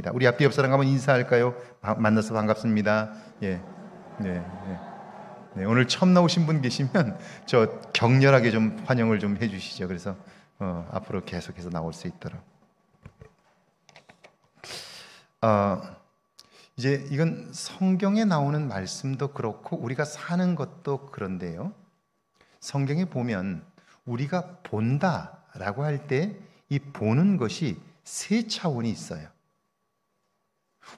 반갑습니다. 우리 앞뒤 옆 사람 한번 인사할까요? 만나서 반갑습니다. 예, 네, 네. 네, 오늘 처음 나오신 분 계시면 저 격렬하게 좀 환영을 좀 해주시죠. 그래서 앞으로 계속해서 나올 수 있도록. 이제 이건 성경에 나오는 말씀도 그렇고 우리가 사는 것도 그런데요. 성경에 보면 우리가 본다라고 할 때 이 보는 것이 세 차원이 있어요.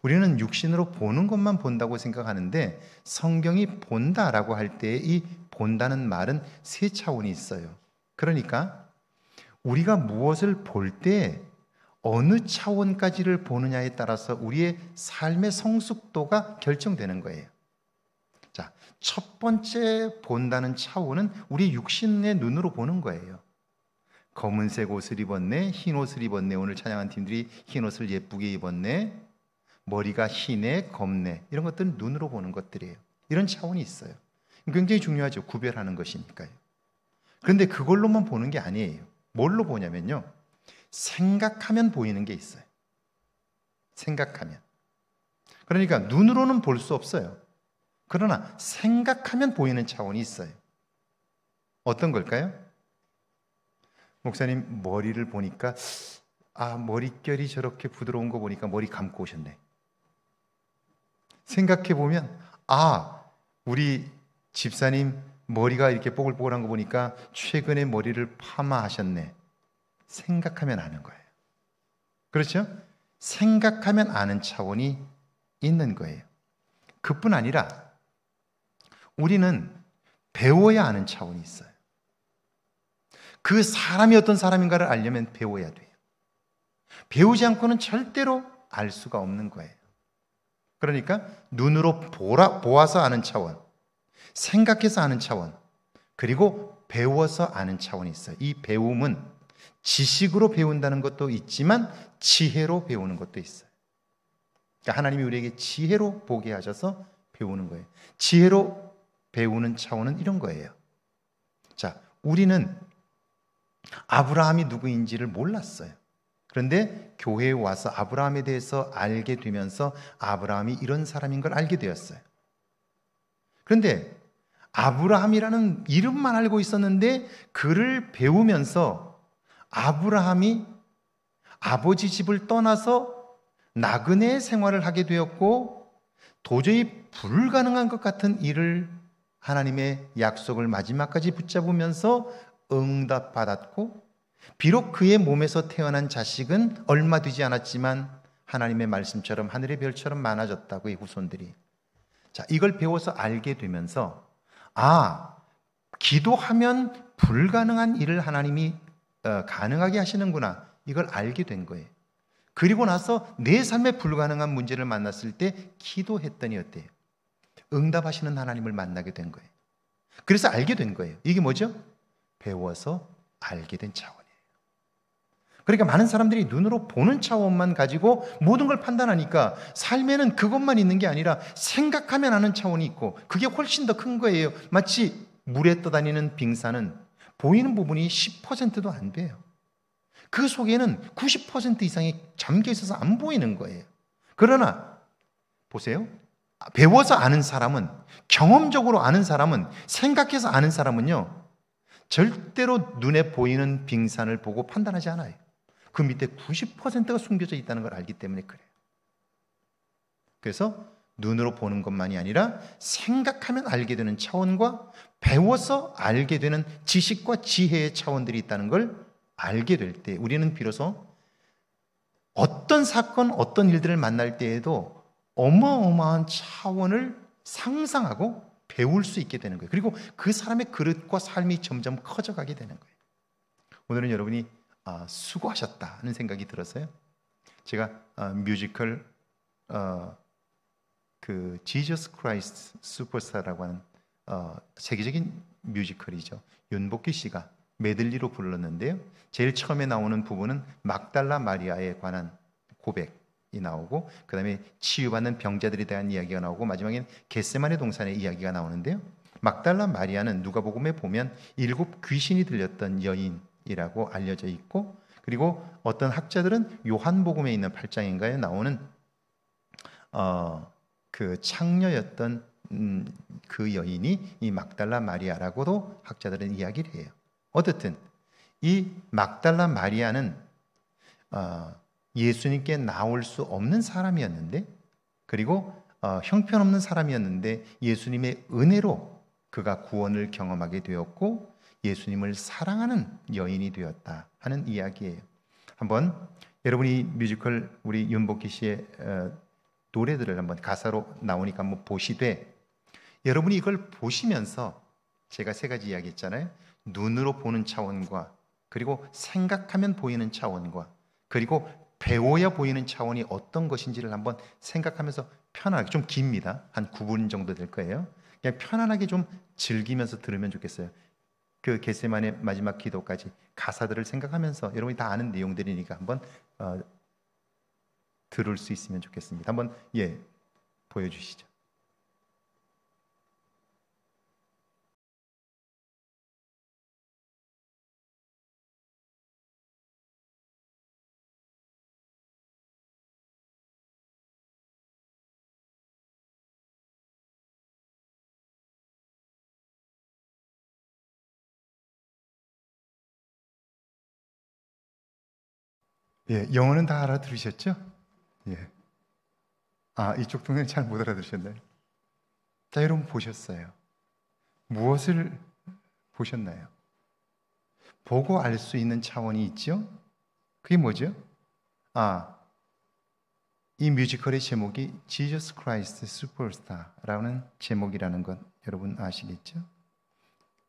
우리는 육신으로 보는 것만 본다고 생각하는데 성경이 본다라고 할 때 이 본다는 말은 세 차원이 있어요. 그러니까 우리가 무엇을 볼 때 어느 차원까지를 보느냐에 따라서 우리의 삶의 성숙도가 결정되는 거예요. 자, 첫 번째 본다는 차원은 우리 육신의 눈으로 보는 거예요. 검은색 옷을 입었네, 흰 옷을 입었네, 오늘 찬양한 팀들이 흰 옷을 예쁘게 입었네, 머리가 희네, 검네, 이런 것들은 눈으로 보는 것들이에요. 이런 차원이 있어요. 굉장히 중요하죠. 구별하는 것이니까요. 그런데 그걸로만 보는 게 아니에요. 뭘로 보냐면요, 생각하면 보이는 게 있어요. 생각하면. 그러니까 눈으로는 볼 수 없어요. 그러나 생각하면 보이는 차원이 있어요. 어떤 걸까요? 목사님, 머리를 보니까 머릿결이 저렇게 부드러운 거 보니까 머리 감고 오셨네. 생각해 보면 우리 집사님 머리가 이렇게 뽀글뽀글한 거 보니까 최근에 머리를 파마하셨네. 생각하면 아는 거예요. 그렇죠? 생각하면 아는 차원이 있는 거예요. 그뿐 아니라 우리는 배워야 아는 차원이 있어요. 그 사람이 어떤 사람인가를 알려면 배워야 돼요. 배우지 않고는 절대로 알 수가 없는 거예요. 그러니까 눈으로 보아서 아는 차원, 생각해서 아는 차원, 그리고 배워서 아는 차원이 있어요. 이 배움은 지식으로 배운다는 것도 있지만 지혜로 배우는 것도 있어요. 그러니까 하나님이 우리에게 지혜로 보게 하셔서 배우는 거예요. 지혜로 배우는 차원은 이런 거예요. 자, 우리는 아브라함이 누구인지를 몰랐어요. 그런데 교회에 와서 아브라함에 대해서 알게 되면서 아브라함이 이런 사람인 걸 알게 되었어요. 그런데 아브라함이라는 이름만 알고 있었는데 그를 배우면서 아브라함이 아버지 집을 떠나서 나그네 생활을 하게 되었고 도저히 불가능한 것 같은 일을 하나님의 약속을 마지막까지 붙잡으면서 응답받았고 비록 그의 몸에서 태어난 자식은 얼마 되지 않았지만 하나님의 말씀처럼 하늘의 별처럼 많아졌다고 이 후손들이. 자, 이걸 배워서 알게 되면서 기도하면 불가능한 일을 하나님이 가능하게 하시는구나, 이걸 알게 된 거예요. 그리고 나서 내 삶에 불가능한 문제를 만났을 때 기도했더니 어때요? 응답하시는 하나님을 만나게 된 거예요. 그래서 알게 된 거예요. 이게 뭐죠? 배워서 알게 된 차원이에요. 그러니까 많은 사람들이 눈으로 보는 차원만 가지고 모든 걸 판단하니까 삶에는 그것만 있는 게 아니라 생각하면 아는 차원이 있고 그게 훨씬 더 큰 거예요. 마치 물에 떠다니는 빙산은 보이는 부분이 10%도 안 돼요. 그 속에는 90% 이상이 잠겨 있어서 안 보이는 거예요. 그러나 보세요. 배워서 아는 사람은, 경험적으로 아는 사람은, 생각해서 아는 사람은요, 절대로 눈에 보이는 빙산을 보고 판단하지 않아요. 그 밑에 90%가 숨겨져 있다는 걸 알기 때문에 그래요. 그래서 눈으로 보는 것만이 아니라 생각하면 알게 되는 차원과 배워서 알게 되는 지식과 지혜의 차원들이 있다는 걸 알게 될 때 우리는 비로소 어떤 사건, 어떤 일들을 만날 때에도 어마어마한 차원을 상상하고 배울 수 있게 되는 거예요. 그리고 그 사람의 그릇과 삶이 점점 커져가게 되는 거예요. 오늘은 여러분이 수고하셨다는 생각이 들어서요. 제가 뮤지컬 그 지저스 크라이스트 슈퍼스타라고 하는 세계적인 뮤지컬이죠. 윤복희 씨가 메들리로 불렀는데요. 제일 처음에 나오는 부분은 막달라 마리아에 관한 고백이 나오고, 그 다음에 치유받는 병자들에 대한 이야기가 나오고, 마지막에는 겟세마네 동산의 이야기가 나오는데요. 막달라 마리아는 누가복음에 보면 7 귀신이 들렸던 여인이라고 알려져 있고, 그리고 어떤 학자들은 요한복음에 있는 8장인가에 나오는 그 창녀였던 그 여인이 이 막달라 마리아라고도 학자들은 이야기를 해요. 어떻든 이 막달라 마리아는 예수님께 나올 수 없는 사람이었는데, 그리고 형편없는 사람이었는데 예수님의 은혜로 그가 구원을 경험하게 되었고 예수님을 사랑하는 여인이 되었다 하는 이야기예요. 한번 여러분이 뮤지컬 우리 윤복희 씨의 노래들을 한번 가사로 나오니까 한번 보시되, 여러분이 이걸 보시면서 제가 세 가지 이야기했잖아요. 눈으로 보는 차원과, 그리고 생각하면 보이는 차원과, 그리고 배워야 보이는 차원이 어떤 것인지를 한번 생각하면서 편안하게, 좀 깁니다. 한 9분 정도 될 거예요. 그냥 편안하게 좀 즐기면서 들으면 좋겠어요. 그 겟세마네 마지막 기도까지 가사들을 생각하면서, 여러분이 다 아는 내용들이니까 한번 들을 수 있으면 좋겠습니다. 한번 보여주시죠. 영어는 다 알아들으셨죠? 이쪽 동네는 잘 못 알아들으셨나요? 자, 여러분 보셨어요. 무엇을 보셨나요? 보고 알 수 있는 차원이 있죠? 그게 뭐죠? 이 뮤지컬의 제목이 Jesus Christ Superstar라는 제목이라는 것 여러분 아시겠죠?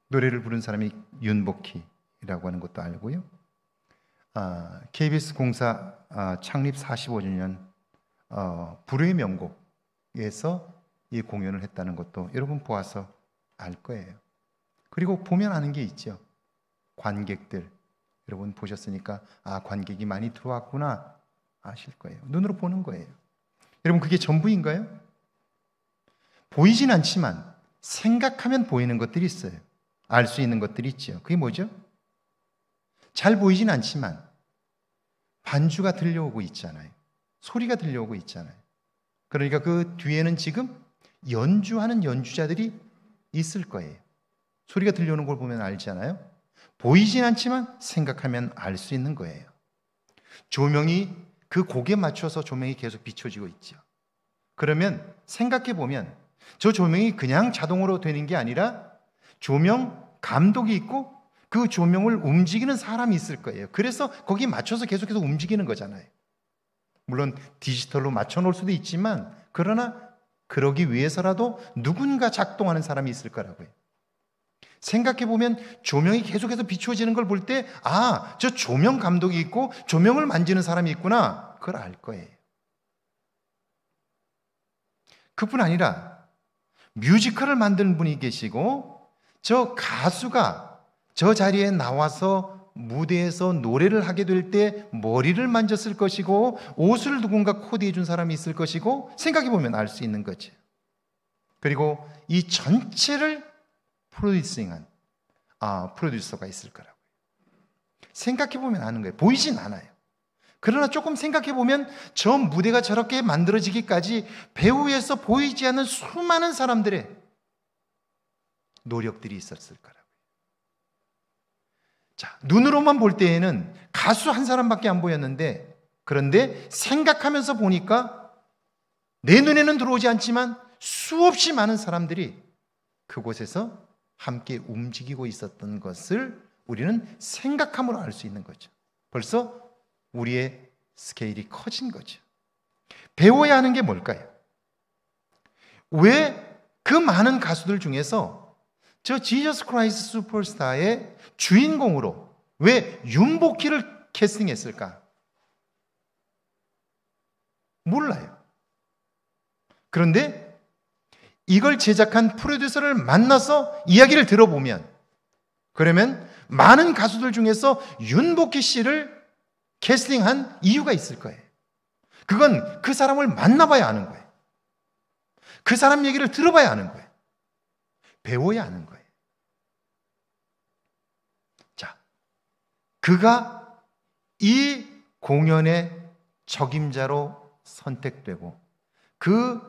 노래를 부른 사람이 윤복희라고 하는 것도 알고요. KBS 공사 창립 45주년 불후의 명곡에서 이 공연을 했다는 것도 여러분 보아서 알 거예요. 그리고 보면 아는 게 있죠. 관객들, 여러분 보셨으니까 관객이 많이 들어왔구나 아실 거예요. 눈으로 보는 거예요. 여러분 그게 전부인가요? 보이진 않지만 생각하면 보이는 것들이 있어요. 알 수 있는 것들이 있죠. 그게 뭐죠? 잘 보이진 않지만 반주가 들려오고 있잖아요. 소리가 들려오고 있잖아요. 그러니까 그 뒤에는 지금 연주하는 연주자들이 있을 거예요. 소리가 들려오는 걸 보면 알잖아요. 보이진 않지만 생각하면 알 수 있는 거예요. 조명이 그 곡에 맞춰서 조명이 계속 비춰지고 있죠. 그러면 생각해 보면 저 조명이 그냥 자동으로 되는 게 아니라 조명 감독이 있고 그 조명을 움직이는 사람이 있을 거예요. 그래서 거기에 맞춰서 계속해서 움직이는 거잖아요. 물론 디지털로 맞춰 놓을 수도 있지만, 그러나 그러기 위해서라도 누군가 작동하는 사람이 있을 거라고요. 생각해 보면 조명이 계속해서 비추어지는 걸 볼 때 저 조명 감독이 있고 조명을 만지는 사람이 있구나, 그걸 알 거예요. 그뿐 아니라 뮤지컬을 만드는 분이 계시고 저 가수가 저 자리에 나와서 무대에서 노래를 하게 될 때 머리를 만졌을 것이고 옷을 누군가 코디해 준 사람이 있을 것이고, 생각해 보면 알 수 있는 거죠. 그리고 이 전체를 프로듀싱한 프로듀서가 있을 거라고요. 생각해 보면 아는 거예요. 보이진 않아요. 그러나 조금 생각해 보면 저 무대가 저렇게 만들어지기까지 배우에서 보이지 않는 수많은 사람들의 노력들이 있었을 거라고요. 자, 눈으로만 볼 때에는 가수 한 사람밖에 안 보였는데, 그런데 생각하면서 보니까 내 눈에는 들어오지 않지만 수없이 많은 사람들이 그곳에서 함께 움직이고 있었던 것을 우리는 생각함으로 알 수 있는 거죠. 벌써 우리의 스케일이 커진 거죠. 배워야 하는 게 뭘까요? 왜 그 많은 가수들 중에서 저 지저스 크라이스트 슈퍼스타의 주인공으로 왜 윤복희를 캐스팅했을까? 몰라요. 그런데 이걸 제작한 프로듀서를 만나서 이야기를 들어보면, 그러면 많은 가수들 중에서 윤복희 씨를 캐스팅한 이유가 있을 거예요. 그건 그 사람을 만나봐야 아는 거예요. 그 사람 얘기를 들어봐야 아는 거예요. 배워야 아는 거예요. 자, 그가 이 공연의 적임자로 선택되고 그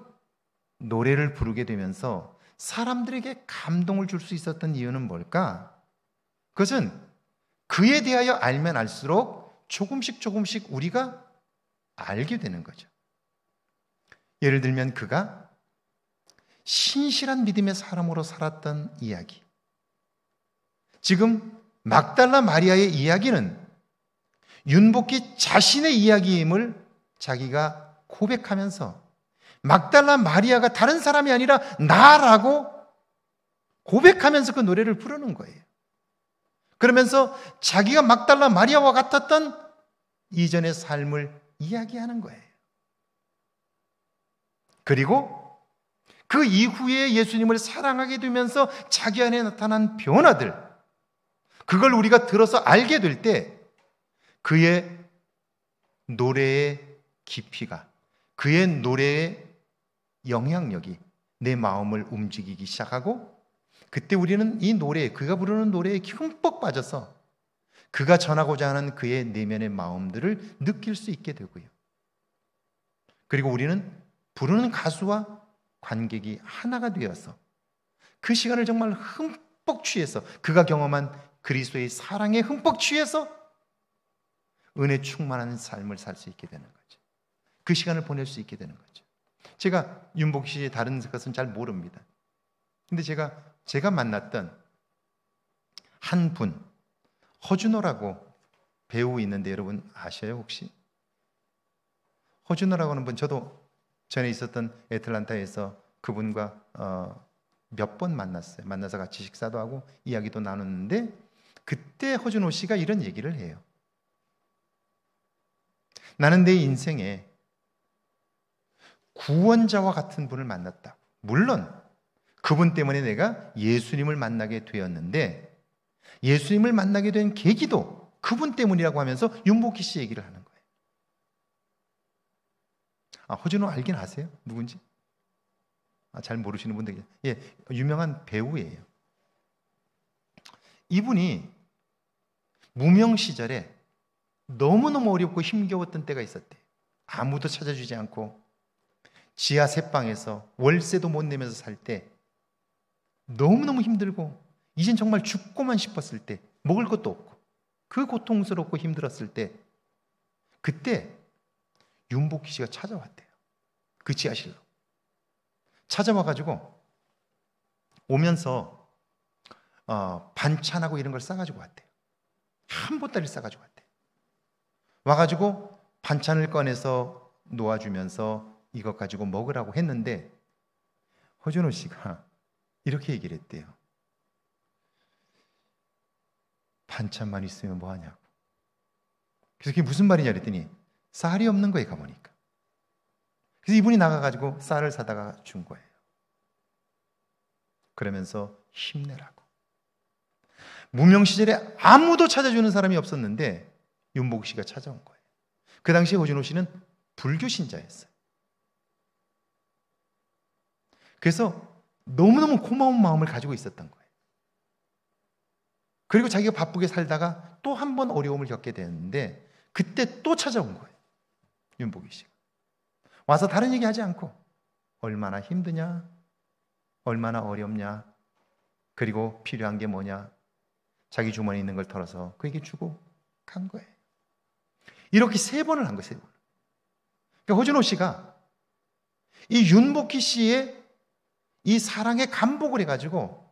노래를 부르게 되면서 사람들에게 감동을 줄 수 있었던 이유는 뭘까? 그것은 그에 대하여 알면 알수록 조금씩 우리가 알게 되는 거죠. 예를 들면 그가 신실한 믿음의 사람으로 살았던 이야기. 지금 막달라 마리아의 이야기는 윤복희 자신의 이야기임을 자기가 고백하면서 막달라 마리아가 다른 사람이 아니라 나라고 고백하면서 그 노래를 부르는 거예요. 그러면서 자기가 막달라 마리아와 같았던 이전의 삶을 이야기하는 거예요. 그리고 그 이후에 예수님을 사랑하게 되면서 자기 안에 나타난 변화들, 그걸 우리가 들어서 알게 될 때 그의 노래의 깊이가, 그의 노래의 영향력이 내 마음을 움직이기 시작하고, 그때 우리는 이 노래, 그가 부르는 노래에 흠뻑 빠져서 그가 전하고자 하는 그의 내면의 마음들을 느낄 수 있게 되고요. 그리고 우리는 부르는 가수와 관객이 하나가 되어서 그 시간을 정말 흠뻑 취해서 그가 경험한 그리스도의 사랑에 흠뻑 취해서 은혜 충만한 삶을 살 수 있게 되는 거죠. 그 시간을 보낼 수 있게 되는 거죠. 제가 윤복 씨의 다른 것은 잘 모릅니다. 근데 제가 만났던 한 분, 허준호라고 배우 있는데 여러분 아셔요 혹시? 허준호라고 하는 분, 저도 전에 있었던 애틀란타에서 그분과 몇 번 만났어요. 만나서 같이 식사도 하고 이야기도 나눴는데, 그때 허준호 씨가 이런 얘기를 해요. 나는 내 인생에 구원자와 같은 분을 만났다. 물론 그분 때문에 내가 예수님을 만나게 되었는데, 예수님을 만나게 된 계기도 그분 때문이라고 하면서 윤복희 씨 얘기를 하는 거예요. 허준호 알긴 아세요? 누군지? 잘 모르시는 분들, 예, 유명한 배우예요. 이분이 무명 시절에 너무너무 어렵고 힘겨웠던 때가 있었대요. 아무도 찾아주지 않고 지하 셋방에서 월세도 못 내면서 살 때, 너무너무 힘들고 이젠 정말 죽고만 싶었을 때, 먹을 것도 없고 그 고통스럽고 힘들었을 때, 그때 윤복희 씨가 찾아왔대요. 그 지하실로 찾아와가지고 오면서 반찬하고 이런 걸 싸가지고 왔대요. 한 보따리 싸가지고 왔대요. 와가지고 반찬을 꺼내서 놓아주면서 이것 가지고 먹으라고 했는데, 허준호 씨가 이렇게 얘기를 했대요. 반찬만 있으면 뭐하냐고. 그래서 그게 무슨 말이냐 그랬더니 쌀이 없는 거예요, 가보니까. 그래서 이분이 나가가지고 쌀을 사다가 준 거예요. 그러면서 힘내라고. 무명 시절에 아무도 찾아주는 사람이 없었는데 윤복 씨가 찾아온 거예요. 그 당시에 허준호 씨는 불교 신자였어요. 그래서 너무너무 고마운 마음을 가지고 있었던 거예요. 그리고 자기가 바쁘게 살다가 또 한 번 어려움을 겪게 되는데, 그때 또 찾아온 거예요, 윤복희 씨가. 와서 다른 얘기 하지 않고 얼마나 힘드냐, 얼마나 어렵냐, 그리고 필요한 게 뭐냐, 자기 주머니에 있는 걸 털어서 그에게 주고 간 거예요. 이렇게 3번을 한 거예요, 3번. 그러니까 허준호 씨가 이 윤복희 씨의 이 사랑에 감복을 해가지고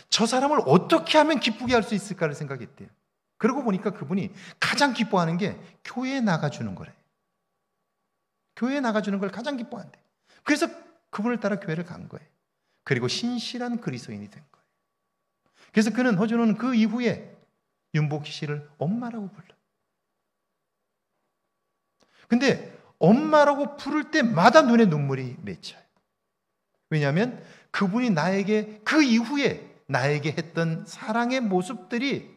저 사람을 어떻게 하면 기쁘게 할 수 있을까를 생각했대요. 그러고 보니까 그분이 가장 기뻐하는 게 교회에 나가주는 거래요. 교회에 나가주는 걸 가장 기뻐한대. 그래서 그분을 따라 교회를 간 거예요. 그리고 신실한 그리스도인이 된 거예요. 그래서 허준호는 그 이후에 윤복희 씨를 엄마라고 불러. 근데 엄마라고 부를 때마다 눈에 눈물이 맺혀요. 왜냐하면 그분이 나에게, 그 이후에 나에게 했던 사랑의 모습들이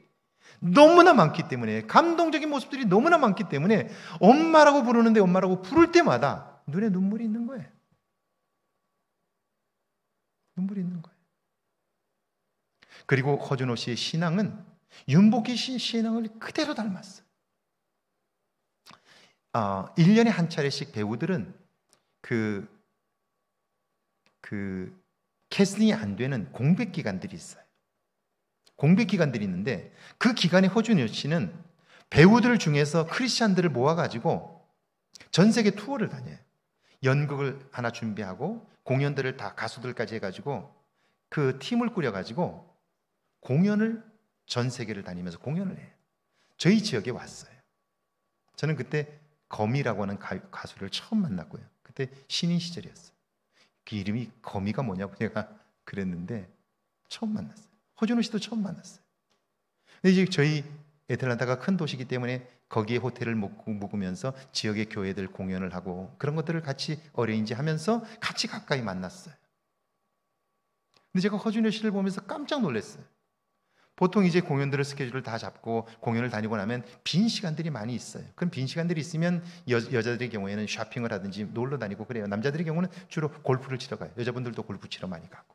너무나 많기 때문에, 감동적인 모습들이 너무나 많기 때문에 엄마라고 부르는데, 엄마라고 부를 때마다 눈에 눈물이 있는 거예요. 눈물이 있는 거예요. 그리고 허준호 씨의 신앙은 윤복희 씨의 신앙을 그대로 닮았어요. 1년에 한 차례씩 배우들은 그 캐스팅이 안 되는 공백 기간들이 있어요. 공백 기간들이 있는데 그 기간에 허준효 씨는 배우들 중에서 크리스찬들을 모아가지고 전 세계 투어를 다녀요. 연극을 하나 준비하고 공연들을 다 가수들까지 해가지고 그 팀을 꾸려가지고 공연을 전 세계를 다니면서 공연을 해요. 저희 지역에 왔어요. 저는 그때 거미라고 하는 가수를 처음 만났고요. 그때 신인 시절이었어요. 그 이름이 거미가 뭐냐고 제가 그랬는데 처음 만났어요. 허준호 씨도 처음 만났어요. 근데 이제 저희 애틀란타가 큰 도시이기 때문에 거기에 호텔을 묵으면서 지역의 교회들 공연을 하고 그런 것들을 같이 어레인지 하면서 같이 가까이 만났어요. 근데 제가 허준호 씨를 보면서 깜짝 놀랐어요. 보통 이제 공연들을 스케줄을 다 잡고 공연을 다니고 나면 빈 시간들이 많이 있어요. 그럼 빈 시간들이 있으면 여자들의 경우에는 쇼핑을 하든지 놀러 다니고 그래요. 남자들의 경우는 주로 골프를 치러 가요. 여자분들도 골프 치러 많이 가고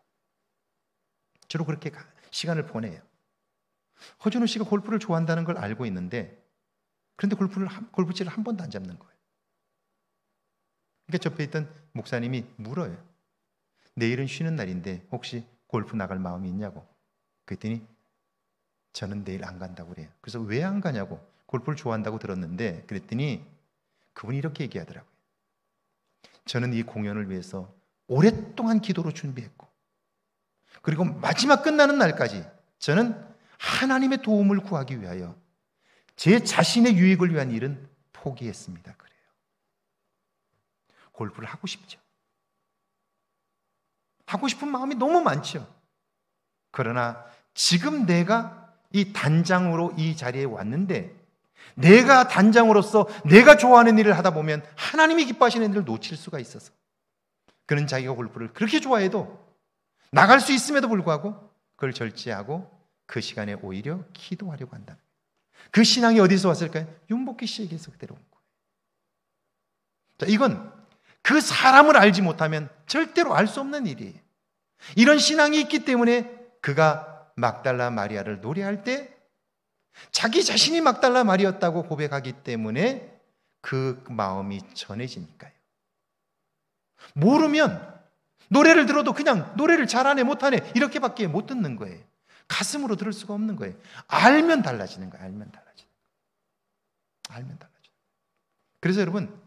주로 그렇게 시간을 보내요. 허준호 씨가 골프를 좋아한다는 걸 알고 있는데 그런데 골프채를 한 번도 안 잡는 거예요. 그러니까 옆에 있던 목사님이 물어요. 내일은 쉬는 날인데 혹시 골프 나갈 마음이 있냐고. 그랬더니 저는 내일 안 간다고 그래요. 그래서 왜 안 가냐고. 골프를 좋아한다고 들었는데 그랬더니 그분이 이렇게 얘기하더라고요. 저는 이 공연을 위해서 오랫동안 기도로 준비했고 그리고 마지막 끝나는 날까지 저는 하나님의 도움을 구하기 위하여 제 자신의 유익을 위한 일은 포기했습니다. 그래요. 골프를 하고 싶죠. 하고 싶은 마음이 너무 많죠. 그러나 지금 내가 이 단장으로 이 자리에 왔는데 내가 단장으로서 내가 좋아하는 일을 하다 보면 하나님이 기뻐하시는 일을 놓칠 수가 있어서 그는 자기가 골프를 그렇게 좋아해도 나갈 수 있음에도 불구하고 그걸 절제하고 그 시간에 오히려 기도하려고 한다. 그 신앙이 어디서 왔을까요? 윤복희 씨에게서 그대로 온 거예요. 자, 이건 그 사람을 알지 못하면 절대로 알 수 없는 일이에요. 이런 신앙이 있기 때문에 그가 막달라 마리아를 노래할 때 자기 자신이 막달라 마리아였다고 고백하기 때문에 그 마음이 전해지니까요. 모르면 노래를 들어도 그냥 노래를 잘하네 못하네 이렇게밖에 못 듣는 거예요. 가슴으로 들을 수가 없는 거예요. 알면 달라지는 거예요. 알면 달라지는 거예요. 알면 달라지는 거예요. 그래서 여러분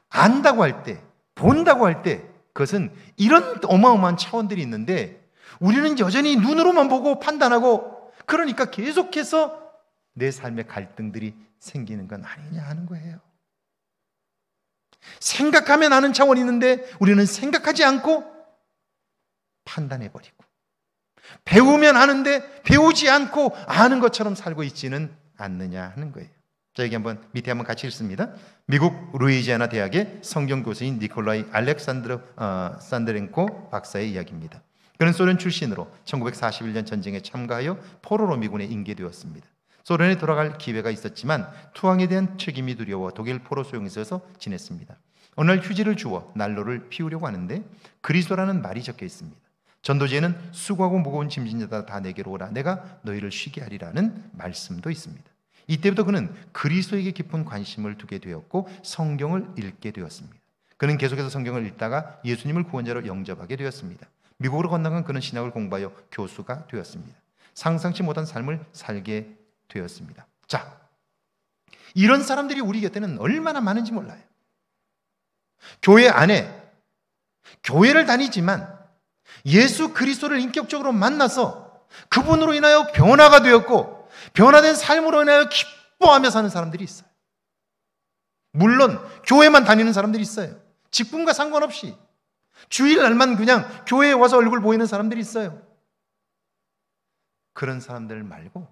안다고 할 때 본다고 할 때 그것은 이런 어마어마한 차원들이 있는데 우리는 여전히 눈으로만 보고 판단하고 그러니까 계속해서 내 삶의 갈등들이 생기는 건 아니냐 하는 거예요. 생각하면 아는 차원이 있는데 우리는 생각하지 않고 판단해버리고 배우면 아는데 배우지 않고 아는 것처럼 살고 있지는 않느냐 하는 거예요. 자, 여기 밑에 한번 같이 읽습니다. 미국 루이지아나 대학의 성경 교수인 니콜라이 산드렌코 박사의 이야기입니다. 그는 소련 출신으로 1941년 전쟁에 참가하여 포로로 미군에 인계되었습니다. 소련에 돌아갈 기회가 있었지만 투항에 대한 책임이 두려워 독일 포로 소용소에서 지냈습니다. 어느 날 휴지를 주워 난로를 피우려고 하는데 그리스도라는 말이 적혀 있습니다. 전도지에는 수고하고 무거운 짐진 자다 다 내게로 오라 내가 너희를 쉬게 하리라는 말씀도 있습니다. 이때부터 그는 그리스도에게 깊은 관심을 두게 되었고 성경을 읽게 되었습니다. 그는 계속해서 성경을 읽다가 예수님을 구원자로 영접하게 되었습니다. 미국으로 건너간 그는 신학을 공부하여 교수가 되었습니다. 상상치 못한 삶을 살게 되었습니다. 자, 이런 사람들이 우리 곁에는 얼마나 많은지 몰라요. 교회 안에 교회를 다니지만 예수 그리스도를 인격적으로 만나서 그분으로 인하여 변화가 되었고 변화된 삶으로 인하여 기뻐하며 사는 사람들이 있어요. 물론 교회만 다니는 사람들이 있어요. 직분과 상관없이 주일날만 그냥 교회에 와서 얼굴 보이는 사람들이 있어요. 그런 사람들 말고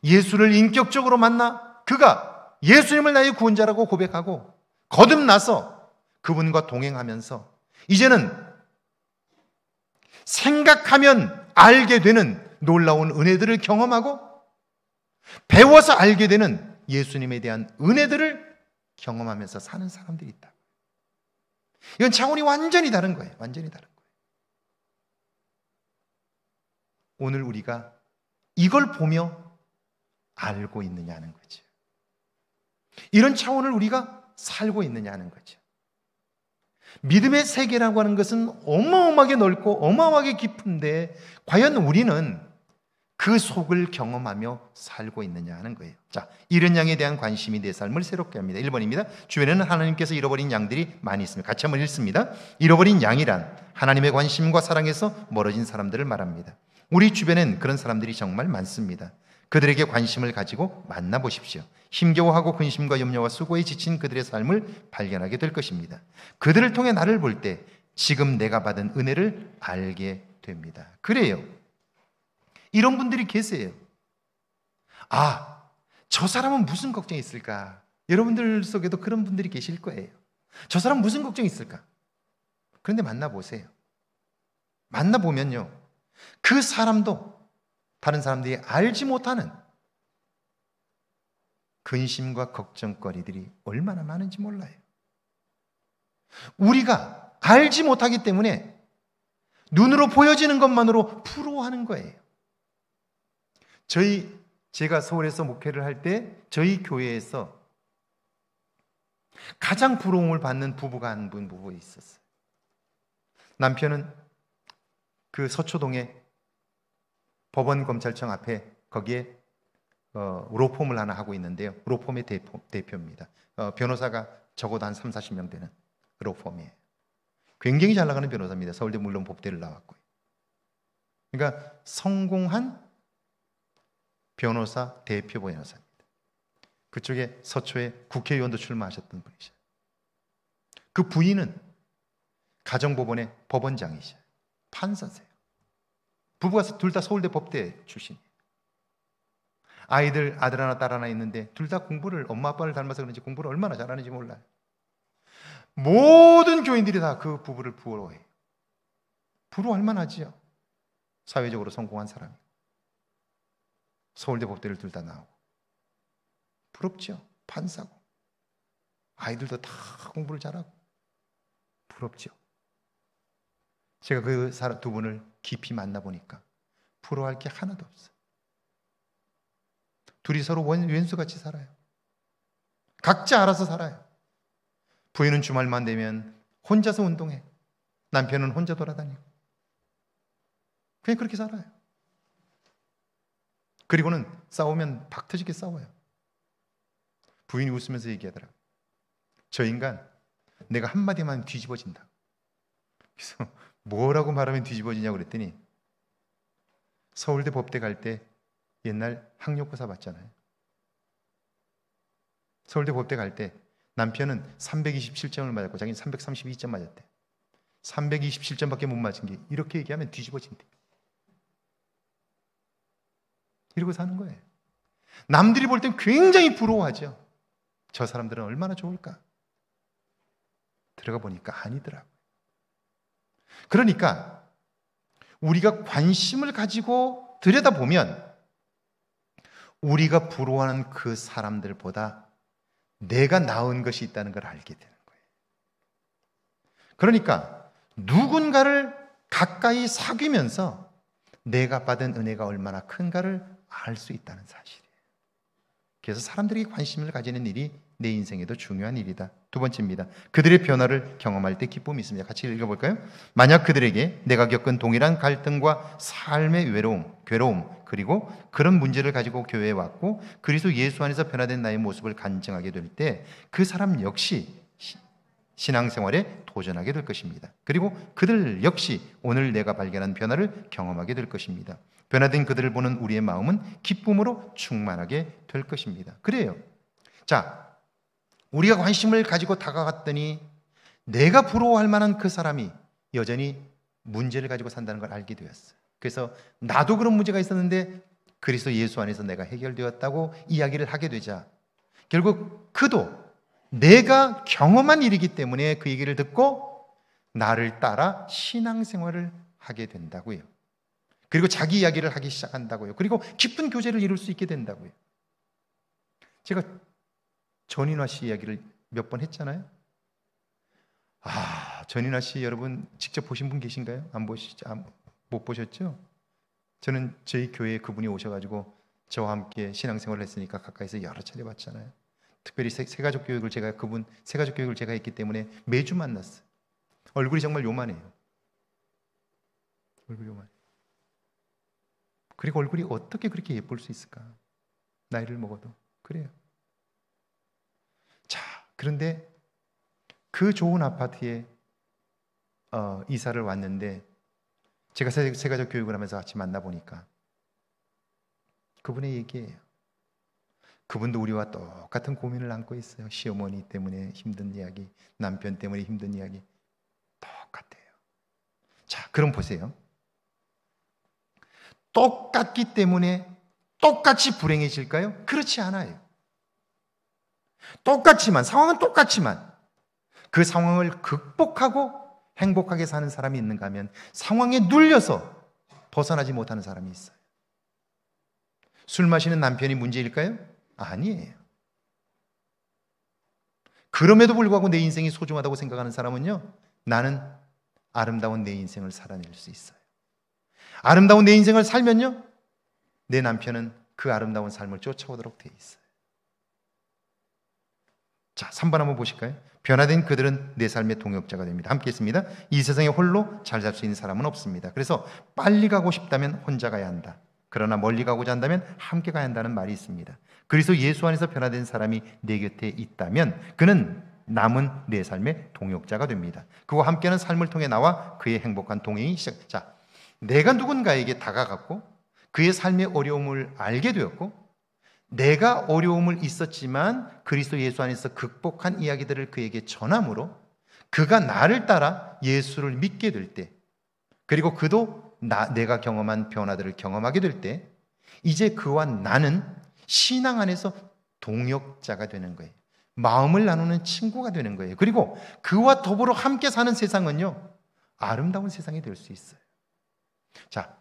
예수를 인격적으로 만나 그가 예수님을 나의 구원자라고 고백하고 거듭나서 그분과 동행하면서 이제는 생각하면 알게 되는 놀라운 은혜들을 경험하고 배워서 알게 되는 예수님에 대한 은혜들을 경험하면서 사는 사람들이 있다. 이건 차원이 완전히 다른 거예요. 완전히 다른 거예요. 오늘 우리가 이걸 보며 알고 있느냐는 거죠. 이런 차원을 우리가 살고 있느냐 하는 거죠. 믿음의 세계라고 하는 것은 어마어마하게 넓고 어마어마하게 깊은데 과연 우리는 그 속을 경험하며 살고 있느냐 하는 거예요. 자, 이런 양에 대한 관심이 내 삶을 새롭게 합니다. 1번입니다. 주변에는 하나님께서 잃어버린 양들이 많이 있습니다. 같이 한번 읽습니다. 잃어버린 양이란 하나님의 관심과 사랑에서 멀어진 사람들을 말합니다. 우리 주변엔 그런 사람들이 정말 많습니다. 그들에게 관심을 가지고 만나보십시오. 힘겨워하고 근심과 염려와 수고에 지친 그들의 삶을 발견하게 될 것입니다. 그들을 통해 나를 볼 때 지금 내가 받은 은혜를 알게 됩니다. 그래요. 이런 분들이 계세요. 아, 저 사람은 무슨 걱정이 있을까? 여러분들 속에도 그런 분들이 계실 거예요. 저 사람은 무슨 걱정이 있을까? 그런데 만나보세요. 만나보면요, 그 사람도 다른 사람들이 알지 못하는 근심과 걱정거리들이 얼마나 많은지 몰라요. 우리가 알지 못하기 때문에 눈으로 보여지는 것만으로 부러워하는 거예요. 제가 서울에서 목회를 할 때 저희 교회에서 가장 부러움을 받는 부부가 한 부부 있었어요. 남편은 그 서초동에 법원 검찰청 앞에 거기에 로펌을 하나 하고 있는데요. 로펌의 대표입니다. 변호사가 적어도 한 3, 40명 되는 로펌이에요. 굉장히 잘 나가는 변호사입니다. 서울대 물론 법대를 나왔고요. 그러니까 성공한 변호사, 대표 변호사입니다. 그쪽에 서초에 국회의원도 출마하셨던 분이셔요. 그 부인은 가정법원의 법원장이셔요. 판사세요. 부부가 둘 다 서울대 법대 출신이에요. 아들 하나 딸 하나 있는데 둘 다 공부를 엄마 아빠를 닮아서 그런지 공부를 얼마나 잘하는지 몰라요. 모든 교인들이 다 그 부부를 부러워해요. 부러워할 만하지요. 사회적으로 성공한 사람이. 서울대 법대를 둘 다 나오고. 부럽죠. 판사고. 아이들도 다 공부를 잘하고. 부럽죠. 제가 그 두 분을 깊이 만나보니까 부러워할 게 하나도 없어요. 둘이 서로 왼수같이 살아요. 각자 알아서 살아요. 부인은 주말만 되면 혼자서 운동해. 남편은 혼자 돌아다니고. 그냥 그렇게 살아요. 그리고는 싸우면 박 터지게 싸워요. 부인이 웃으면서 얘기하더라고요. 저 인간 내가 한마디만 뒤집어진다. 그래서 뭐라고 말하면 뒤집어지냐고 그랬더니 서울대 법대 갈 때 옛날 학력고사 봤잖아요. 서울대 법대 갈 때 남편은 327점을 맞았고 자기는 332점 맞았대. 327점밖에 못 맞은 게 이렇게 얘기하면 뒤집어진대. 이러고 사는 거예요. 남들이 볼 땐 굉장히 부러워하죠. 저 사람들은 얼마나 좋을까? 들어가 보니까 아니더라고요. 그러니까 우리가 관심을 가지고 들여다보면 우리가 부러워하는 그 사람들보다 내가 나은 것이 있다는 걸 알게 되는 거예요. 그러니까 누군가를 가까이 사귀면서 내가 받은 은혜가 얼마나 큰가를 알 수 있다는 사실이에요. 그래서 사람들에게 관심을 가지는 일이 내 인생에도 중요한 일이다. 두 번째입니다. 그들의 변화를 경험할 때 기쁨이 있습니다. 같이 읽어볼까요? 만약 그들에게 내가 겪은 동일한 갈등과 삶의 외로움, 괴로움, 그리고 그런 문제를 가지고 교회에 왔고 그리스도 예수 안에서 변화된 나의 모습을 간증하게 될 때 그 사람 역시 신앙생활에 도전하게 될 것입니다. 그리고 그들 역시 오늘 내가 발견한 변화를 경험하게 될 것입니다. 변화된 그들을 보는 우리의 마음은 기쁨으로 충만하게 될 것입니다. 그래요. 자, 우리가 관심을 가지고 다가갔더니 내가 부러워할 만한 그 사람이 여전히 문제를 가지고 산다는 걸 알게 되었어요. 그래서 나도 그런 문제가 있었는데 그리스도 예수 안에서 내가 해결되었다고 이야기를 하게 되자 결국 그도 내가 경험한 일이기 때문에 그 얘기를 듣고 나를 따라 신앙생활을 하게 된다고요. 그리고 자기 이야기를 하기 시작한다고요. 그리고 깊은 교제를 이룰 수 있게 된다고요. 제가 전인화 씨 이야기를 몇 번 했잖아요. 전인화 씨 여러분 직접 보신 분 계신가요? 못 보셨죠? 저는 저희 교회에 그분이 오셔가지고 저와 함께 신앙생활을 했으니까 가까이서 여러 차례 봤잖아요. 특별히 세가족 교육을 세가족 교육을 제가 했기 때문에 매주 만났어요. 얼굴이 정말 요만해요. 얼굴이 요만해. 그리고 얼굴이 어떻게 그렇게 예쁠 수 있을까? 나이를 먹어도 그래요. 자, 그런데 그 좋은 아파트에 이사를 왔는데 제가 세가족 교육을 하면서 같이 만나보니까 그분의 얘기예요. 그분도 우리와 똑같은 고민을 안고 있어요. 시어머니 때문에 힘든 이야기, 남편 때문에 힘든 이야기 똑같아요. 자, 그럼 보세요. 똑같기 때문에 똑같이 불행해질까요? 그렇지 않아요. 상황은 똑같지만 그 상황을 극복하고 행복하게 사는 사람이 있는가 하면 상황에 눌려서 벗어나지 못하는 사람이 있어요. 술 마시는 남편이 문제일까요? 아니에요. 그럼에도 불구하고 내 인생이 소중하다고 생각하는 사람은요, 나는 아름다운 내 인생을 살아낼 수 있어요. 아름다운 내 인생을 살면요, 내 남편은 그 아름다운 삶을 쫓아오도록 되어 있어요. 자, 3번 한번 보실까요? 변화된 그들은 내 삶의 동역자가 됩니다. 함께 했습니다. 이 세상에 홀로 잘 살 수 있는 사람은 없습니다. 그래서 빨리 가고 싶다면 혼자 가야 한다. 그러나 멀리 가고자 한다면 함께 가야 한다는 말이 있습니다. 그래서 예수 안에서 변화된 사람이 내 곁에 있다면 그는 남은 내 삶의 동역자가 됩니다. 그와 함께하는 삶을 통해 나와 그의 행복한 동행이 시작. 자, 내가 누군가에게 다가갔고 그의 삶의 어려움을 알게 되었고 내가 어려움을 있었지만 그리스도 예수 안에서 극복한 이야기들을 그에게 전함으로 그가 나를 따라 예수를 믿게 될 때, 그리고 그도 내가 경험한 변화들을 경험하게 될 때, 이제 그와 나는 신앙 안에서 동역자가 되는 거예요. 마음을 나누는 친구가 되는 거예요. 그리고 그와 더불어 함께 사는 세상은요, 아름다운 세상이 될 수 있어요. 자,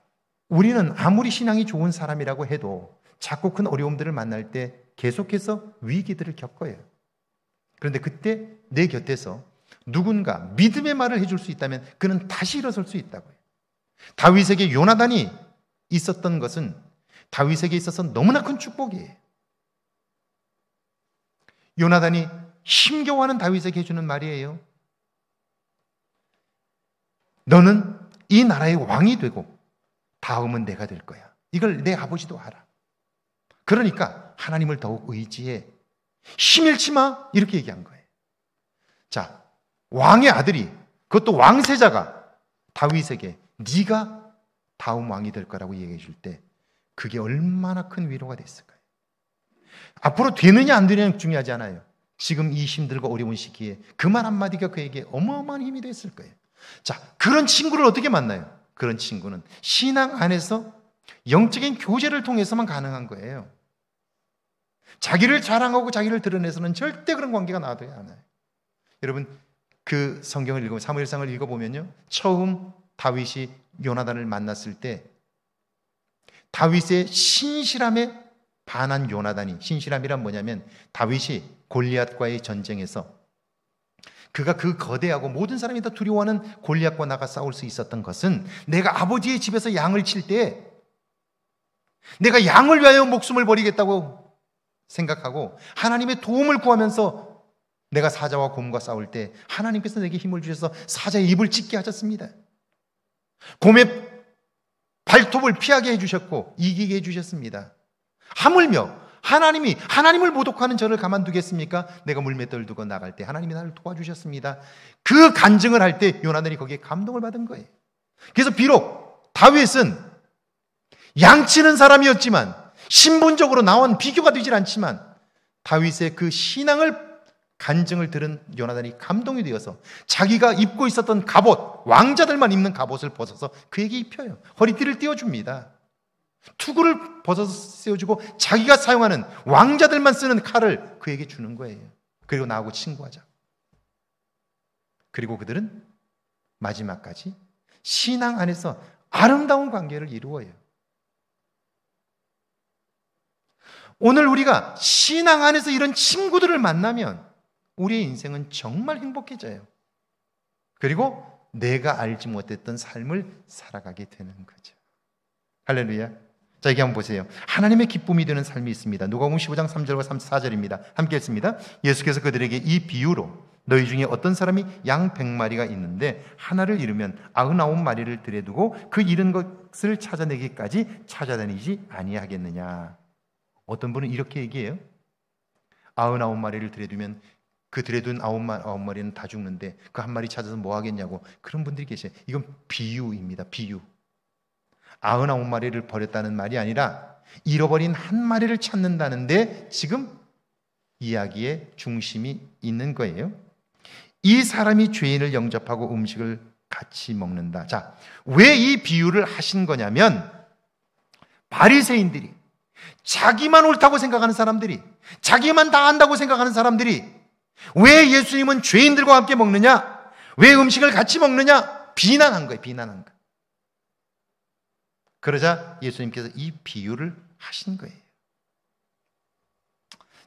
우리는 아무리 신앙이 좋은 사람이라고 해도 자꾸 큰 어려움들을 만날 때 계속해서 위기들을 겪어요. 그런데 그때 내 곁에서 누군가 믿음의 말을 해줄 수 있다면 그는 다시 일어설 수 있다고요. 다윗에게 요나단이 있었던 것은 다윗에게 있어서 너무나 큰 축복이에요. 요나단이 힘겨워하는 다윗에게 해주는 말이에요. 너는 이 나라의 왕이 되고 다음은 내가 될 거야. 이걸 내 아버지도 알아. 그러니까 하나님을 더욱 의지해. 힘 잃지 마. 이렇게 얘기한 거예요. 자, 왕의 아들이, 그것도 왕세자가 다윗에게 네가 다음 왕이 될 거라고 얘기해 줄 때 그게 얼마나 큰 위로가 됐을까요? 앞으로 되느냐 안 되느냐는 중요하지 않아요. 지금 이 힘들고 어려운 시기에 그 말 한마디가 그에게 어마어마한 힘이 됐을 거예요. 자, 그런 친구를 어떻게 만나요? 그런 친구는 신앙 안에서 영적인 교제를 통해서만 가능한 거예요. 자기를 자랑하고 자기를 드러내서는 절대 그런 관계가 나와야 하나요? 여러분, 그 성경을 읽으면, 사무엘상을 읽어보면요, 처음 다윗이 요나단을 만났을 때 다윗의 신실함에 반한 요나단이, 신실함이란 뭐냐면 다윗이 골리앗과의 전쟁에서 그가 그 거대하고 모든 사람이 다 두려워하는 골리앗과 나가 싸울 수 있었던 것은 내가 아버지의 집에서 양을 칠 때 내가 양을 위하여 목숨을 버리겠다고 생각하고 하나님의 도움을 구하면서 내가 사자와 곰과 싸울 때 하나님께서 내게 힘을 주셔서 사자의 입을 찢게 하셨습니다. 곰의 발톱을 피하게 해주셨고 이기게 해주셨습니다. 하물며 하나님을 모독하는 저를 가만두겠습니까? 내가 물맷돌 두고 나갈 때 하나님이 나를 도와주셨습니다. 그 간증을 할 때 요나단이 거기에 감동을 받은 거예요. 그래서 비록 다윗은 양치는 사람이었지만 신분적으로 나와는 비교가 되질 않지만 다윗의 그 신앙을 간증을 들은 요나단이 감동이 되어서 자기가 입고 있었던 갑옷, 왕자들만 입는 갑옷을 벗어서 그에게 입혀요. 허리띠를 띄워줍니다. 투구를 벗어서 씌워주고 자기가 사용하는 왕자들만 쓰는 칼을 그에게 주는 거예요. 그리고 나하고 친구하자. 그리고 그들은 마지막까지 신앙 안에서 아름다운 관계를 이루어요. 오늘 우리가 신앙 안에서 이런 친구들을 만나면 우리의 인생은 정말 행복해져요. 그리고 내가 알지 못했던 삶을 살아가게 되는 거죠. 할렐루야. 자, 여기 한번 보세요. 하나님의 기쁨이 되는 삶이 있습니다. 누가복음 15장 3절과 4절입니다. 함께 읽습니다. 예수께서 그들에게 이 비유로 너희 중에 어떤 사람이 양 100마리가 있는데 하나를 잃으면 99마리를 들여두고 그 잃은 것을 찾아내기까지 찾아다니지 아니하겠느냐. 어떤 분은 이렇게 얘기해요. 99마리를 들여두면 그 들여둔 9마리는 다 죽는데 그 한 마리 찾아서 뭐 하겠냐고. 그런 분들이 계세요. 이건 비유입니다. 비유. 99마리를 버렸다는 말이 아니라 잃어버린 한 마리를 찾는다는데 지금 이야기의 중심이 있는 거예요. 이 사람이 죄인을 영접하고 음식을 같이 먹는다. 자, 왜 이 비유를 하신 거냐면 바리새인들이, 자기만 옳다고 생각하는 사람들이, 자기만 다 안다고 생각하는 사람들이 왜 예수님은 죄인들과 함께 먹느냐? 왜 음식을 같이 먹느냐? 비난한 거예요. 비난한 거. 그러자 예수님께서 이 비유를 하신 거예요.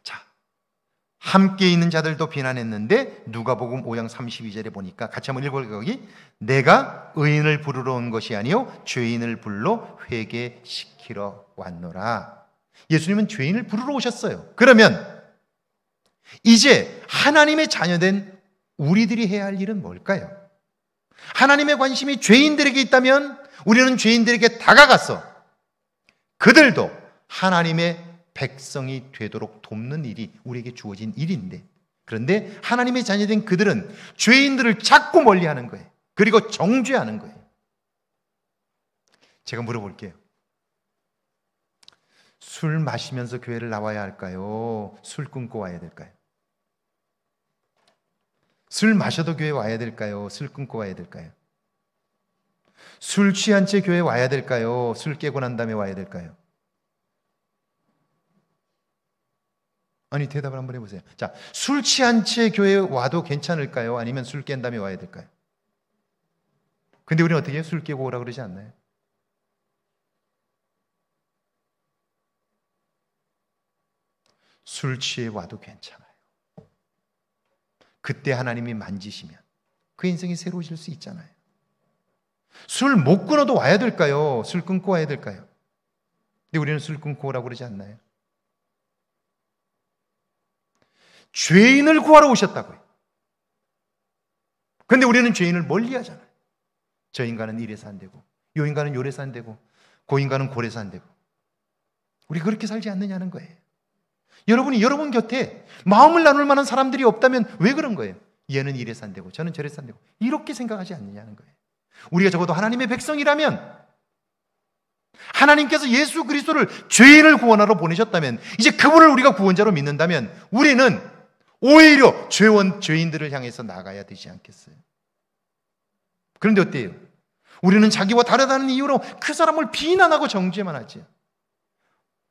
자, 함께 있는 자들도 비난했는데 누가복음 5장 32절에 보니까 같이 한번 읽어볼까요? 거기 내가 의인을 부르러 온 것이 아니요 죄인을 불러 회개시키러 왔노라. 예수님은 죄인을 부르러 오셨어요. 그러면 이제 하나님의 자녀된 우리들이 해야 할 일은 뭘까요? 하나님의 관심이 죄인들에게 있다면 우리는 죄인들에게 다가가서 그들도 하나님의 백성이 되도록 돕는 일이 우리에게 주어진 일인데, 그런데 하나님의 자녀된 그들은 죄인들을 자꾸 멀리하는 거예요. 그리고 정죄하는 거예요. 제가 물어볼게요. 술 마시면서 교회를 나와야 할까요? 술 끊고 와야 될까요? 술 마셔도 교회 와야 될까요? 술 끊고 와야 될까요? 술 취한 채 교회 와야 될까요? 술 깨고 난 다음에 와야 될까요? 아니, 대답을 한번 해보세요. 자, 술 취한 채 교회에 와도 괜찮을까요? 아니면 술 깬 다음에 와야 될까요? 근데 우리는 어떻게 해요? 술 깨고 오라 그러지 않나요? 술 취해 와도 괜찮아요. 그때 하나님이 만지시면 그 인생이 새로워질 수 있잖아요. 술 못 끊어도 와야 될까요? 술 끊고 와야 될까요? 근데 우리는 술 끊고 오라고 그러지 않나요? 죄인을 구하러 오셨다고요. 그런데 우리는 죄인을 멀리 하잖아요. 저 인간은 이래서 안 되고, 요 인간은 요래서 안 되고, 고 인간은 고래서 안 되고. 우리 그렇게 살지 않느냐는 거예요. 여러분이 여러분 곁에 마음을 나눌 만한 사람들이 없다면 왜 그런 거예요? 얘는 이래서 안 되고 저는 저래서 안 되고 이렇게 생각하지 않느냐는 거예요. 우리가 적어도 하나님의 백성이라면, 하나님께서 예수 그리스도를 죄인을 구원하러 보내셨다면, 이제 그분을 우리가 구원자로 믿는다면 우리는 오히려 죄인들을 향해서 나가야 되지 않겠어요? 그런데 어때요? 우리는 자기와 다르다는 이유로 그 사람을 비난하고 정죄만 하지.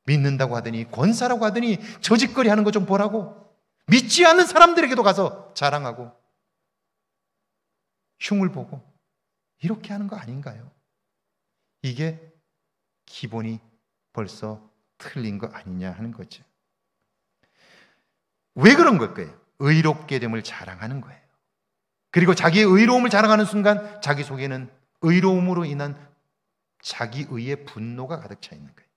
믿는다고 하더니, 권사라고 하더니 저 짓거리 하는 거 좀 보라고, 믿지 않는 사람들에게도 가서 자랑하고 흉을 보고 이렇게 하는 거 아닌가요? 이게 기본이 벌써 틀린 거 아니냐 하는 거죠. 왜 그런 걸까요? 의롭게 됨을 자랑하는 거예요. 그리고 자기의 의로움을 자랑하는 순간 자기 속에는 의로움으로 인한 자기의의 분노가 가득 차 있는 거예요.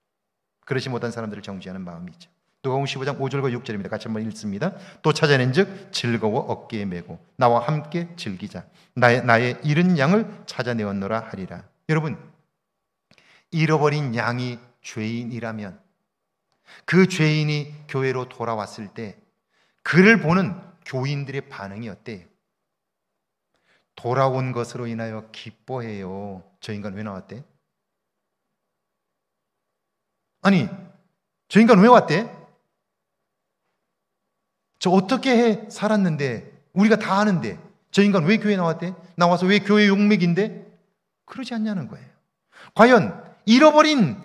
그렇지 못한 사람들을 정죄하는 마음이죠. 누가복음 15장 5절과 6절입니다. 같이 한번 읽습니다. 또 찾아낸 즉 즐거워 어깨에 메고 나와 함께 즐기자. 나의 잃은 양을 찾아내었노라 하리라. 여러분, 잃어버린 양이 죄인이라면 그 죄인이 교회로 돌아왔을 때 그를 보는 교인들의 반응이 어때요? 돌아온 것으로 인하여 기뻐해요. 저 인간 왜 나왔대? 아니, 저 인간 왜 왔대? 저 어떻게 해 살았는데, 우리가 다 아는데 저 인간 왜 교회에 나왔대? 나와서 왜 교회 용맥인데? 그러지 않냐는 거예요. 과연 잃어버린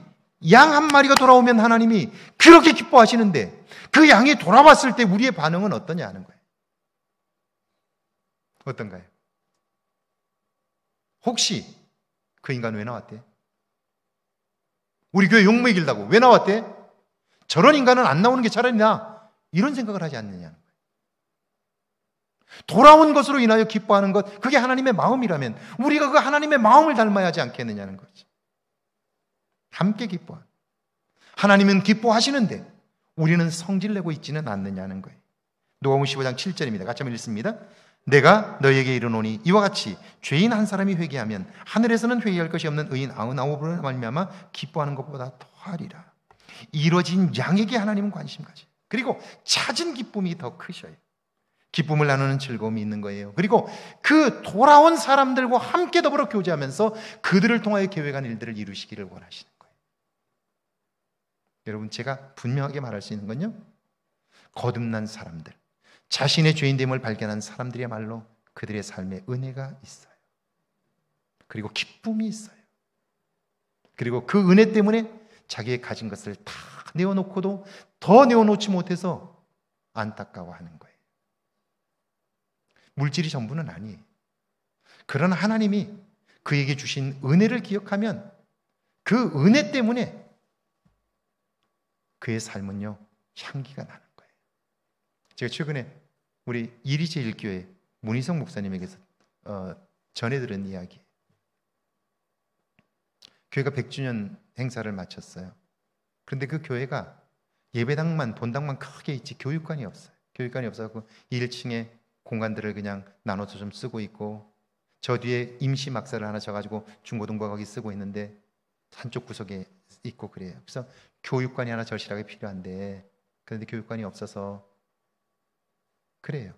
양 한 마리가 돌아오면 하나님이 그렇게 기뻐하시는데 그 양이 돌아왔을 때 우리의 반응은 어떠냐 하는 거예요. 어떤가요? 혹시 그 인간 왜 나왔대? 우리 교회 용맥이라고 왜 나왔대? 저런 인간은 안 나오는 게 차라리 나, 이런 생각을 하지 않느냐는 거예요. 돌아온 것으로 인하여 기뻐하는 것, 그게 하나님의 마음이라면 우리가 그 하나님의 마음을 닮아야 하지 않겠느냐는 거지. 함께 기뻐하는. 하나님은 기뻐하시는데 우리는 성질내고 있지는 않느냐는 거예요. 누가복음 15장 7절입니다. 같이 한번 읽습니다. 내가 너희에게 이르노니 이와 같이 죄인 한 사람이 회개하면 하늘에서는 회개할 것이 없는 의인 99으로 말미암아 기뻐하는 것보다 더하리라. 이뤄진 양에게 하나님은 관심 가지. 그리고 찾은 기쁨이 더 크셔요. 기쁨을 나누는 즐거움이 있는 거예요. 그리고 그 돌아온 사람들과 함께 더불어 교제하면서 그들을 통하여 계획한 일들을 이루시기를 원하시는 거예요. 여러분, 제가 분명하게 말할 수 있는 건요, 거듭난 사람들, 자신의 죄인됨을 발견한 사람들이야말로 그들의 삶에 은혜가 있어요. 그리고 기쁨이 있어요. 그리고 그 은혜 때문에 자기의 가진 것을 다 내어놓고도 더 내어놓지 못해서 안타까워하는 거예요. 물질이 전부는 아니에요. 그러나 하나님이 그에게 주신 은혜를 기억하면 그 은혜 때문에 그의 삶은요, 향기가 나는 거예요. 제가 최근에 우리 이리제일교회 문희성 목사님에게서 전해들은 이야기. 교회가 100주년 행사를 마쳤어요. 그런데 그 교회가 예배당만, 본당만 크게 있지 교육관이 없어요. 교육관이 없어서 1층에 공간들을 그냥 나눠서 좀 쓰고 있고, 저 뒤에 임시 막사를 하나 져가지고 중고등부가 거기 쓰고 있는데 한쪽 구석에 있고 그래요. 그래서 교육관이 하나 절실하게 필요한데, 그런데 교육관이 없어서 그래요.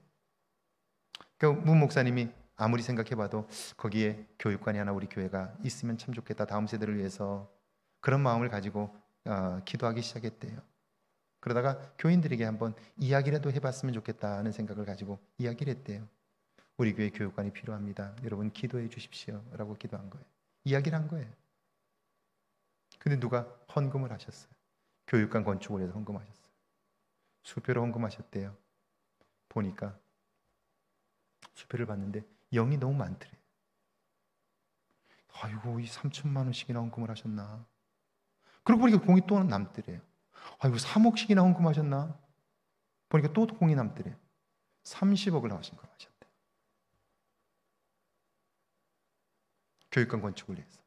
그러니까 문 목사님이 아무리 생각해봐도 거기에 교육관이 하나 우리 교회가 있으면 참 좋겠다, 다음 세대를 위해서, 그런 마음을 가지고 기도하기 시작했대요. 그러다가 교인들에게 한번 이야기라도 해봤으면 좋겠다는 생각을 가지고 이야기를 했대요. 우리 교회 교육관이 필요합니다. 여러분 기도해 주십시오 라고 기도한 거예요. 이야기를 한 거예요. 근데 누가 헌금을 하셨어요. 교육관 건축을 위해서 헌금하셨어요. 수표를 헌금하셨대요. 보니까 수표를 봤는데 0이 너무 많더래. 아이고, 이 3천만 원씩이나 헌금을 하셨나. 그러고 보니까 공이 또 남더래요. 아이고, 3억씩이나 헌금하셨나. 보니까 또 공이 남더래요. 30억을 하신 거 하셨대. 교육관 건축을 위해서.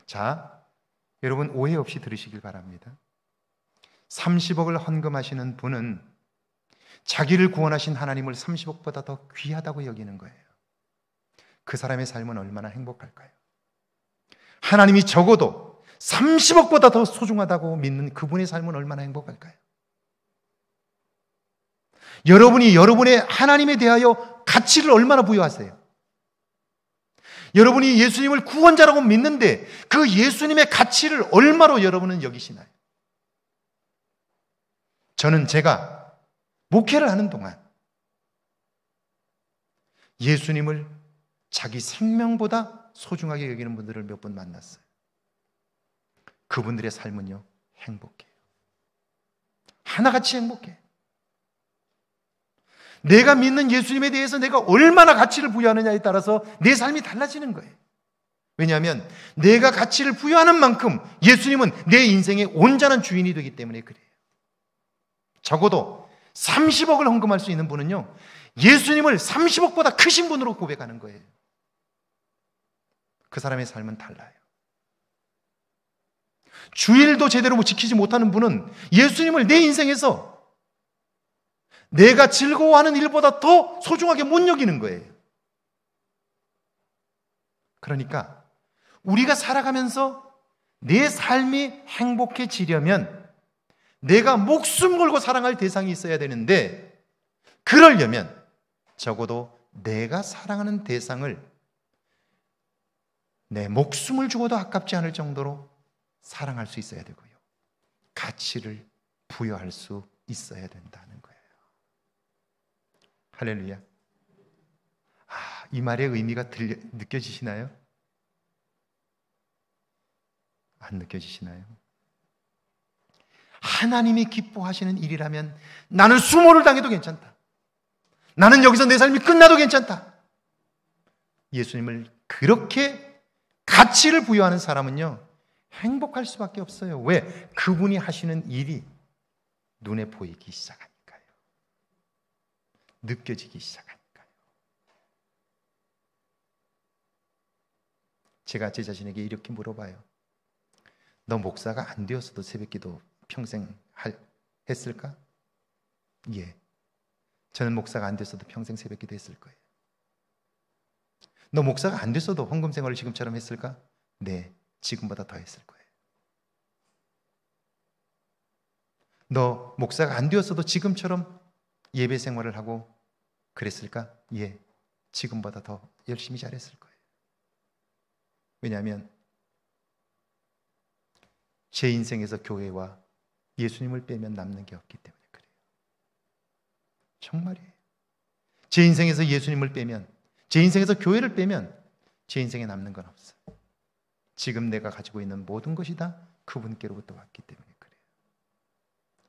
자, 여러분 오해 없이 들으시길 바랍니다. 30억을 헌금하시는 분은 자기를 구원하신 하나님을 30억보다 더 귀하다고 여기는 거예요. 그 사람의 삶은 얼마나 행복할까요? 하나님이 적어도 30억보다 더 소중하다고 믿는 그분의 삶은 얼마나 행복할까요? 여러분이 여러분의 하나님에 대하여 가치를 얼마나 부여하세요? 여러분이 예수님을 구원자라고 믿는데 그 예수님의 가치를 얼마로 여러분은 여기시나요? 저는 제가 목회를 하는 동안 예수님을 자기 생명보다 소중하게 여기는 분들을 몇 번 만났어요. 그분들의 삶은요, 행복해요. 하나같이 행복해요. 내가 믿는 예수님에 대해서 내가 얼마나 가치를 부여하느냐에 따라서 내 삶이 달라지는 거예요. 왜냐하면 내가 가치를 부여하는 만큼 예수님은 내 인생의 온전한 주인이 되기 때문에 그래요. 적어도 30억을 헌금할 수 있는 분은요, 예수님을 30억보다 크신 분으로 고백하는 거예요. 그 사람의 삶은 달라요. 주일도 제대로 지키지 못하는 분은 예수님을 내 인생에서 내가 즐거워하는 일보다 더 소중하게 못 여기는 거예요. 그러니까 우리가 살아가면서 내 삶이 행복해지려면 내가 목숨 걸고 사랑할 대상이 있어야 되는데, 그러려면 적어도 내가 사랑하는 대상을 내 목숨을 주고도 아깝지 않을 정도로 사랑할 수 있어야 되고요, 가치를 부여할 수 있어야 된다는 거예요. 할렐루야. 이 말의 의미가 느껴지시나요? 안 느껴지시나요? 하나님이 기뻐하시는 일이라면 나는 수모를 당해도 괜찮다. 나는 여기서 내 삶이 끝나도 괜찮다. 예수님을 그렇게 가치를 부여하는 사람은요, 행복할 수밖에 없어요. 왜? 그분이 하시는 일이 눈에 보이기 시작하니까요. 느껴지기 시작하니까요. 제가 제 자신에게 이렇게 물어봐요. 너 목사가 안 되었어도 새벽기도 평생 했을까? 예. 저는 목사가 안 됐어도 평생 새벽기도 했을 거예요. 너 목사가 안 됐어도 헌금 생활을 지금처럼 했을까? 네, 지금보다 더 했을 거예요. 너 목사가 안 되었어도 지금처럼 예배 생활을 하고 그랬을까? 예, 지금보다 더 열심히 잘했을 거예요. 왜냐하면 제 인생에서 교회와 예수님을 빼면 남는 게 없기 때문에 그래요. 정말이에요. 제 인생에서 예수님을 빼면, 제 인생에서 교회를 빼면 제 인생에 남는 건 없어요. 지금 내가 가지고 있는 모든 것이 다 그분께로부터 왔기 때문에 그래요.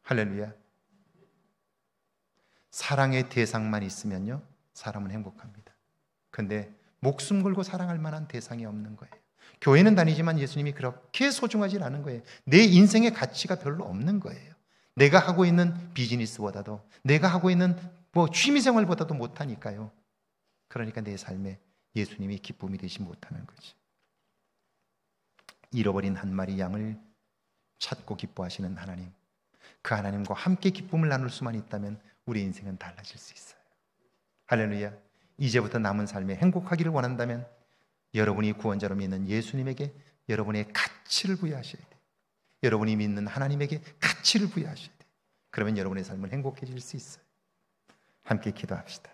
할렐루야. 사랑의 대상만 있으면요, 사람은 행복합니다. 근데 목숨 걸고 사랑할 만한 대상이 없는 거예요. 교회는 다니지만 예수님이 그렇게 소중하지 않은 거예요. 내 인생의 가치가 별로 없는 거예요. 내가 하고 있는 비즈니스보다도, 내가 하고 있는 취미생활보다도 못하니까요. 그러니까 내 삶에 예수님이 기쁨이 되지 못하는 거지. 잃어버린 한 마리 양을 찾고 기뻐하시는 하나님, 그 하나님과 함께 기쁨을 나눌 수만 있다면 우리 인생은 달라질 수 있어요. 할렐루야. 이제부터 남은 삶에 행복하기를 원한다면 여러분이 구원자로 믿는 예수님에게 여러분의 가치를 부여하셔야 돼요. 여러분이 믿는 하나님에게 가치를 부여하셔야 돼요. 그러면 여러분의 삶은 행복해질 수 있어요. 함께 기도합시다.